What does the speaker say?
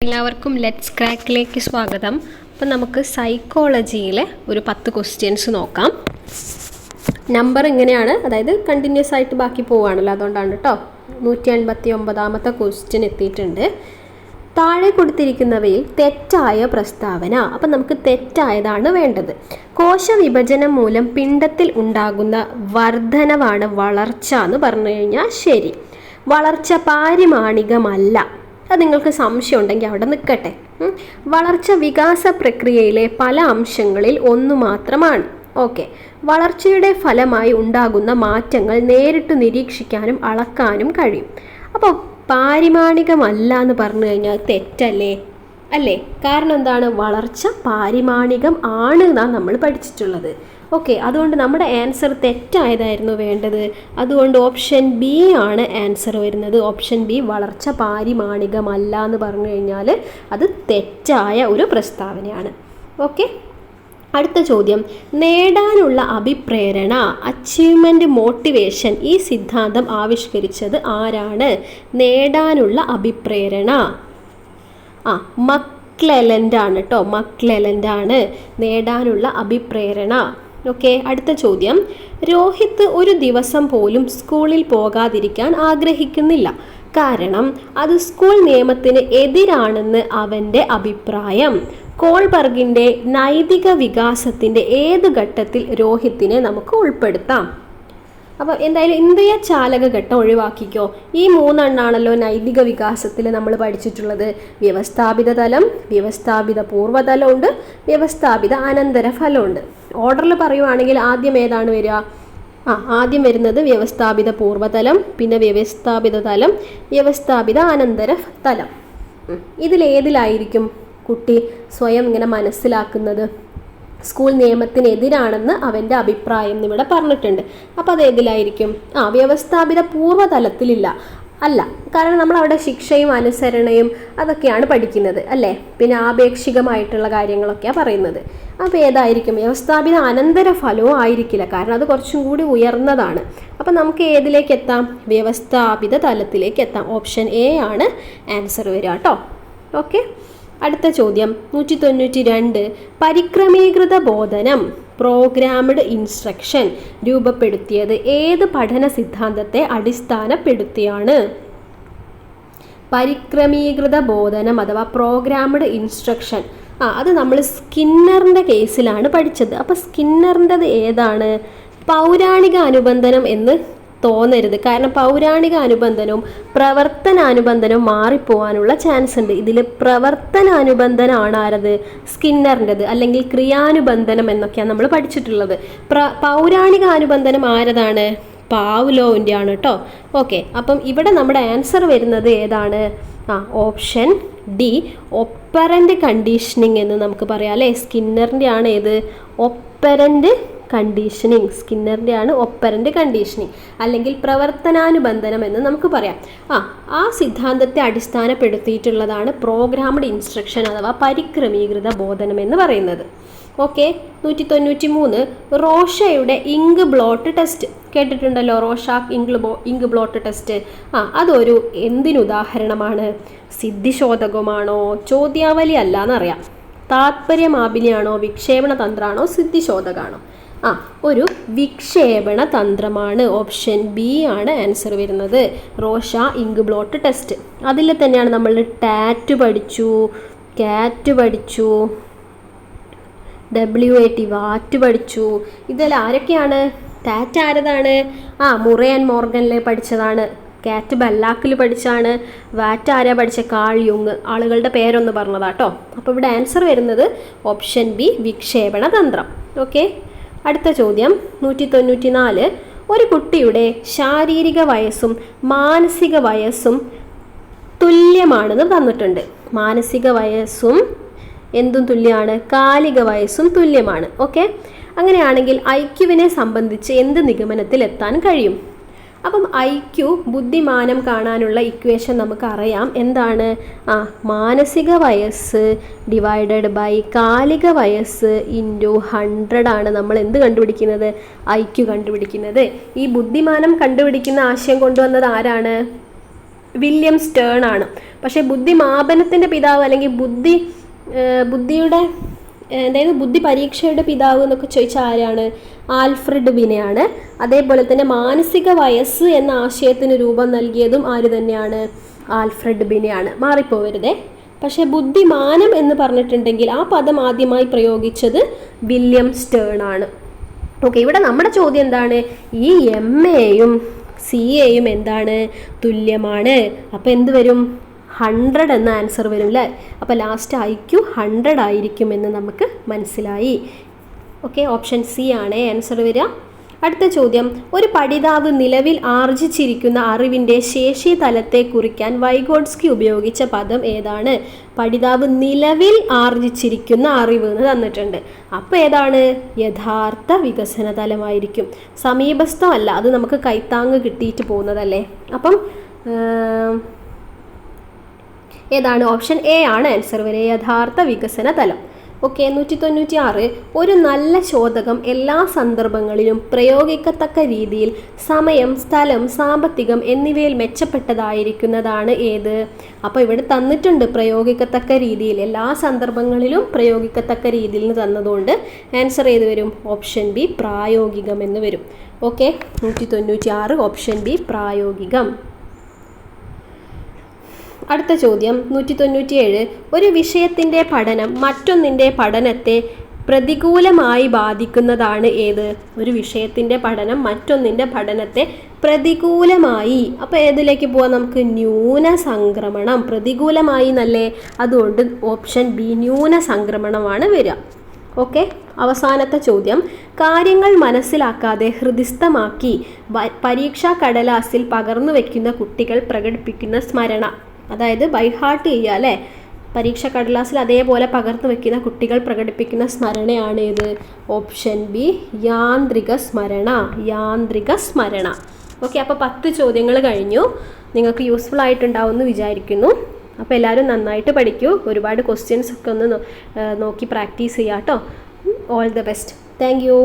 എല്ലാവർക്കും ലെറ്റ്സ് ക്രാക്കിലേക്ക് സ്വാഗതം. അപ്പം നമുക്ക് സൈക്കോളജിയിലെ ഒരു 10 ക്വസ്റ്റ്യൻസ് നോക്കാം. നമ്പർ ഇങ്ങനെയാണ്, അതായത് കണ്ടിന്യൂസ് ആയിട്ട് ബാക്കി പോവുകയാണല്ലോ, അതുകൊണ്ടാണ് കേട്ടോ. 189ാമത്തെ ക്വസ്റ്റ്യൻ എത്തിയിട്ടുണ്ട്. താഴെ കൊടുത്തിരിക്കുന്നവയിൽ തെറ്റായ പ്രസ്താവന. അപ്പം നമുക്ക് തെറ്റായതാണ് വേണ്ടത്. കോശവിഭജനം മൂലം പിണ്ഡത്തിൽ ഉണ്ടാകുന്ന വർധനവാണ് വളർച്ച എന്ന് പറഞ്ഞു കഴിഞ്ഞാൽ ശരി. വളർച്ച പാരിമാണികമല്ല. അത് നിങ്ങൾക്ക് സംശയം ഉണ്ടെങ്കിൽ അവിടെ നിൽക്കട്ടെ. വളർച്ച വികാസ പ്രക്രിയയിലെ പല അംശങ്ങളിൽ ഒന്നു മാത്രമാണ്. ഓക്കെ. വളർച്ചയുടെ ഫലമായി ഉണ്ടാകുന്ന മാറ്റങ്ങൾ നേരിട്ട് നിരീക്ഷിക്കാനും അളക്കാനും കഴിയും. അപ്പോൾ പാരിമാണികമല്ല എന്ന് പറഞ്ഞു കഴിഞ്ഞാൽ തെറ്റല്ലേ? അല്ലേ? കാരണം എന്താണ്? വളർച്ച പാരിമാണികം ആണ് എന്നാണ് നമ്മൾ പഠിച്ചിട്ടുള്ളത്. ഓക്കെ, അതുകൊണ്ട് നമ്മുടെ ആൻസർ തെറ്റായതായിരുന്നു വേണ്ടത്. അതുകൊണ്ട് ഓപ്ഷൻ ബി ആണ് ആൻസർ വരുന്നത്. ഓപ്ഷൻ ബി, വളർച്ച പാരിമാണികമല്ല എന്ന് പറഞ്ഞു കഴിഞ്ഞാൽ അത് തെറ്റായ ഒരു പ്രസ്താവനയാണ്. ഓക്കെ, അടുത്ത ചോദ്യം. നേടാനുള്ള അഭിപ്രേരണ, അച്ചീവ്മെൻറ്റ് മോട്ടിവേഷൻ, ഈ സിദ്ധാന്തം ആവിഷ്കരിച്ചത് ആരാണ്? നേടാനുള്ള അഭിപ്രേരണ മക്ലെലൻഡ് ആണ് കേട്ടോ. മക്ലെലൻഡ് ആണ് നേടാനുള്ള അഭിപ്രേരണ. ഓക്കെ, അടുത്ത ചോദ്യം. രോഹിത് ഒരു ദിവസം പോലും സ്കൂളിൽ പോകാതിരിക്കാൻ ആഗ്രഹിക്കുന്നില്ല. കാരണം അത് സ്കൂൾ നിയമത്തിന് എതിരാണെന്ന് അവൻ്റെ അഭിപ്രായം. കോൾബർഗിൻ്റെ നൈതിക വികാസത്തിൻ്റെ ഏത് ഘട്ടത്തിൽ രോഹിത്തിനെ നമുക്ക് ഉൾപ്പെടുത്താം? അപ്പോൾ എന്തായാലും ഇന്ദ്രിയ ചാലക ഘട്ടം ഒഴിവാക്കിക്കോ. ഈ 3 എണ്ണാണല്ലോ നൈതിക വികാസത്തിൽ നമ്മൾ പഠിച്ചിട്ടുള്ളത്. വ്യവസ്ഥാപിത തലം, വ്യവസ്ഥാപിത പൂർവ്വതലമുണ്ട്, വ്യവസ്ഥാപിത അനന്തര ഫലമുണ്ട്. ഓർഡറിൽ പറയുവാണെങ്കിൽ ആദ്യം ഏതാണ് വരിക? ആദ്യം വരുന്നത് വ്യവസ്ഥാപിത പൂർവ്വതലം, പിന്നെ വ്യവസ്ഥാപിത തലം, വ്യവസ്ഥാപിത അനന്തര തലം. ഇതിലേതിലായിരിക്കും കുട്ടി സ്വയം ഇങ്ങനെ മനസ്സിലാക്കുന്നത് സ്കൂൾ നിയമത്തിനെതിരാണെന്ന് അവൻ്റെ അഭിപ്രായം ഇവിടെ പറഞ്ഞിട്ടുണ്ട്? അപ്പോൾ അതേതിലായിരിക്കും? വ്യവസ്ഥാപിത പൂർവ്വതലത്തിലില്ല. അല്ല, കാരണം നമ്മൾ അവിടെ ശിക്ഷയും അനുസരണയും അതൊക്കെയാണ് പഠിക്കുന്നത് അല്ലേ? പിന്നെ ആപേക്ഷികമായിട്ടുള്ള കാര്യങ്ങളൊക്കെയാണ് പറയുന്നത്. അപ്പോൾ ഏതായിരിക്കും? വ്യവസ്ഥാപിത അനന്തര ഫലവും ആയിരിക്കില്ല, കാരണം അത് കുറച്ചും കൂടി ഉയർന്നതാണ്. അപ്പം നമുക്ക് ഏതിലേക്ക് എത്താം? വ്യവസ്ഥാപിത തലത്തിലേക്ക് എത്താം. ഓപ്ഷൻ എ ആണ് ആൻസർ വരിക കേട്ടോ. ഓക്കെ, അടുത്ത ചോദ്യം. 192. പരിക്രമീകൃത ബോധനം, പ്രോഗ്രാംഡ് ഇൻസ്ട്രക്ഷൻ രൂപപ്പെടുത്തിയത് ഏത് പഠന സിദ്ധാന്തത്തെ അടിസ്ഥാനപ്പെടുത്തിയാണ്? പരിക്രമീകൃത ബോധനം അഥവാ പ്രോഗ്രാംഡ് ഇൻസ്ട്രക്ഷൻ, അത് നമ്മൾ സ്കിന്നറിൻ്റെ കേസിലാണ് പഠിച്ചത്. അപ്പോൾ സ്കിന്നറിൻ്റെത് ഏതാണ്? പൗരാണിക അനുബന്ധനം എന്ന് തോന്നരുത്, കാരണം പൗരാണിക അനുബന്ധനവും പ്രവർത്തനാനുബന്ധനവും മാറിപ്പോവാനുള്ള ചാൻസ് ഉണ്ട്. ഇതിൽ പ്രവർത്തനാനുബന്ധനമാണ് ആരത്? സ്കിന്നറിൻ്റെത്, അല്ലെങ്കിൽ ക്രിയാനുബന്ധനം എന്നൊക്കെയാണ് നമ്മൾ പഠിച്ചിട്ടുള്ളത്. പൗരാണിക അനുബന്ധനം ആരതാണ്? പാവ്ലോവിൻ്റെ ആണ് കേട്ടോ. ഓക്കെ, അപ്പം ഇവിടെ നമ്മുടെ ആൻസർ വരുന്നത് ഏതാണ്? ഓപ്ഷൻ ഡി, ഒപ്പറൻ്റ് കണ്ടീഷനിങ് എന്ന് നമുക്ക് പറയാം അല്ലേ? സ്കിന്നറിൻ്റെ ആണ് ഏത്? ഒപ്പറൻ്റ് കണ്ടീഷനിങ്. സ്കിന്നറിൻ്റെ ആണ് ഒപ്പറൻ്റ് കണ്ടീഷനിങ്, അല്ലെങ്കിൽ പ്രവർത്തനാനുബന്ധനം എന്ന് നമുക്ക് പറയാം. ആ സിദ്ധാന്തത്തെ അടിസ്ഥാനപ്പെടുത്തിയിട്ടുള്ളതാണ് പ്രോഗ്രാംഡ് ഇൻസ്ട്രക്ഷൻ അഥവാ പരിക്രമീകൃത ബോധനം എന്ന് പറയുന്നത്. ഓക്കെ, 193. റോഷയുടെ ഇങ്ക് ബ്ലോട്ട് ടെസ്റ്റ് കേട്ടിട്ടുണ്ടല്ലോ. Rorschach ink blot test. അതൊരു എന്തിനുദാഹരണമാണ്? സിദ്ധിശോധകമാണോ? ചോദ്യാവലി അല്ല എന്നറിയാം. താത്പര്യമാപിനിയാണോ? വിക്ഷേപണ തന്ത്രമാണോ? സിദ്ധിശോധകമാണോ? ഒരു വിക്ഷേപണ തന്ത്രമാണ്. ഓപ്ഷൻ ബി ആണ് ആൻസർ വരുന്നത്. Rorschach ink blot test. അതിൽ തന്നെയാണ് നമ്മൾ ടാറ്റ് പഠിച്ചു, കാറ്റ് പഠിച്ചു, WAT വാറ്റ് പഠിച്ചു. ഇതെല്ലാം ആരൊക്കെയാണ്? ടാറ്റ് ആരതാണ്? മുറെ ആൻഡ് മോർഗനിൽ പഠിച്ചതാണ്. കാറ്റ് ബല്ലാക്കിൽ പഠിച്ചാണ്. വാറ്റ് ആരാ പഠിച്ച? കാൾ യുങ്. ആളുകളുടെ പേരൊന്ന് പറഞ്ഞതാട്ടോ. അപ്പോൾ ഇവിടെ ആൻസർ വരുന്നത് ഓപ്ഷൻ ബി, വിക്ഷേപണ തന്ത്രം. ഓക്കെ, അടുത്ത ചോദ്യം. 194. ഒരു കുട്ടിയുടെ ശാരീരിക വയസ്സും മാനസിക വയസ്സും തുല്യമാണെന്ന് തന്നിട്ടുണ്ട്. മാനസിക വയസ്സും എന്തും തുല്യമാണ്? കാലിക വയസ്സും തുല്യമാണ്. ഓക്കെ, അങ്ങനെയാണെങ്കിൽ ഐക്യുവിനെ സംബന്ധിച്ച് എന്ത് നിഗമനത്തിൽ എത്താൻ കഴിയും? അപ്പം IQ ബുദ്ധിമാനം കാണാനുള്ള ഇക്വേഷൻ നമുക്കറിയാം. എന്താണ്? മാനസിക വയസ്സ് ഡിവൈഡഡ് ബൈ കാലിക വയസ്സ് ഇൻറ്റു 100 ആണ് നമ്മൾ എന്ത് കണ്ടുപിടിക്കുന്നത്? IQ കണ്ടുപിടിക്കുന്നത്. ഈ ബുദ്ധിമാനം കണ്ടുപിടിക്കുന്ന ആശയം കൊണ്ടുവന്നത് ആരാണ്? വില്യം സ്റ്റേൺ ആണ്. പക്ഷേ ബുദ്ധിമാപനത്തിൻ്റെ പിതാവ് അല്ലെങ്കിൽ ബുദ്ധിയുടെ അതായത് ബുദ്ധി പരീക്ഷയുടെ പിതാവ് എന്നൊക്കെ ചോദിച്ചാൽ ആരാണ്? ആൽഫ്രഡ് ബിനെയാണ്. അതേപോലെ തന്നെ മാനസിക വയസ്സ് എന്ന ആശയത്തിന് രൂപം നൽകിയതും ആര് തന്നെയാണ്? ആൽഫ്രഡ് ബിനെയാണ്. മാറിപ്പോവരുതേ. പക്ഷേ ബുദ്ധിമാനം എന്ന് പറഞ്ഞിട്ടുണ്ടെങ്കിൽ ആ പദം ആദ്യമായി പ്രയോഗിച്ചത് വില്യം സ്റ്റേൺ ആണ്. ഓക്കെ, ഇവിടെ നമ്മുടെ ചോദ്യം എന്താണ്? ഈ എം എയും സി എയും എന്താണ്? തുല്യമാണ്. അപ്പോൾ എന്ത് വരും? 100 എന്ന ആൻസർ വരും അല്ലേ? അപ്പോൾ ലാസ്റ്റ് IQ 100 ആയിരിക്കുമെന്ന് നമുക്ക് മനസ്സിലായി. ഓക്കെ, ഓപ്ഷൻ സി ആണ് ആൻസർ വരിക. അടുത്ത ചോദ്യം, ഒരു പഠിതാവ് നിലവിൽ ആർജിച്ചിരിക്കുന്ന അറിവിൻ്റെ ശേഷി തലത്തെ കുറിക്കാൻ വൈഗോട്സ്കി ഉപയോഗിച്ച പദം ഏതാണ്? പഠിതാവ് നിലവിൽ ആർജിച്ചിരിക്കുന്ന അറിവ് എന്ന് തന്നിട്ടുണ്ട്. അപ്പോൾ ഏതാണ്? യഥാർത്ഥ വികസന തലമായിരിക്കും. സമീപസ്ഥമല്ല, അത് നമുക്ക് കൈത്താങ്ങ് കിട്ടിയിട്ട് പോകുന്നതല്ലേ. അപ്പം ഏതാണ്? ഓപ്ഷൻ എ ആണ് ആൻസർ വരെ, യഥാർത്ഥ വികസന തലം. ഓക്കെ, 196, ഒരു നല്ല ചോദകം എല്ലാ സന്ദർഭങ്ങളിലും പ്രയോഗിക്കത്തക്ക രീതിയിൽ സമയം, സ്ഥലം, സാമ്പത്തികം എന്നിവയിൽ മെച്ചപ്പെട്ടതായിരിക്കുന്നതാണ് ഏത്? അപ്പോൾ ഇവിടെ തന്നിട്ടുണ്ട് പ്രയോഗിക്കത്തക്ക രീതിയിൽ, എല്ലാ സന്ദർഭങ്ങളിലും പ്രയോഗിക്കത്തക്ക രീതിയിൽ എന്ന് തന്നതുകൊണ്ട് ആൻസർ ഏത് വരും? ഓപ്ഷൻ ബി, പ്രായോഗികം എന്ന് വരും. ഓക്കെ, 196 ഓപ്ഷൻ ബി, പ്രായോഗികം. അടുത്ത ചോദ്യം 197, ഒരു വിഷയത്തിൻ്റെ പഠനം മറ്റൊന്നിൻ്റെ പഠനത്തെ പ്രതികൂലമായി ബാധിക്കുന്നതാണ് ഏത്? ഒരു വിഷയത്തിൻ്റെ പഠനം മറ്റൊന്നിൻ്റെ പഠനത്തെ പ്രതികൂലമായി. അപ്പോൾ ഏതിലേക്ക് പോവാം നമുക്ക്? ന്യൂനസംക്രമണം. പ്രതികൂലമായി എന്നല്ലേ, അതുകൊണ്ട് ഓപ്ഷൻ ബി, ന്യൂനസംക്രമണമാണ് വരിക. ഓക്കെ, അവസാനത്തെ ചോദ്യം, കാര്യങ്ങൾ മനസ്സിലാക്കാതെ ഹൃദിസ്ഥമാക്കി പരീക്ഷാ കടലാസിൽ പകർന്നു വയ്ക്കുന്ന കുട്ടികൾ പ്രകടിപ്പിക്കുന്ന സ്മരണ, അതായത് ബൈഹാർട്ട് ചെയ്യുക അല്ലേ, പരീക്ഷ കടലാസിൽ അതേപോലെ പകർന്നു വെക്കുന്ന കുട്ടികൾ പ്രകടിപ്പിക്കുന്ന സ്മരണയാണ് ഏത്? ഓപ്ഷൻ ബി, യാന്ത്രിക സ്മരണ. യാന്ത്രിക സ്മരണ. ഓക്കെ, അപ്പോൾ 10 ചോദ്യങ്ങൾ കഴിഞ്ഞു. നിങ്ങൾക്ക് യൂസ്ഫുൾ ആയിട്ടുണ്ടാവുമെന്ന് വിചാരിക്കുന്നു. അപ്പോൾ എല്ലാവരും നന്നായിട്ട് പഠിക്കൂ. ഒരുപാട് ക്വസ്റ്റ്യൻസ് ഒക്കെ ഒന്ന് നോക്കി പ്രാക്ടീസ് ചെയ്യാം കേട്ടോ. All the best. Thank you.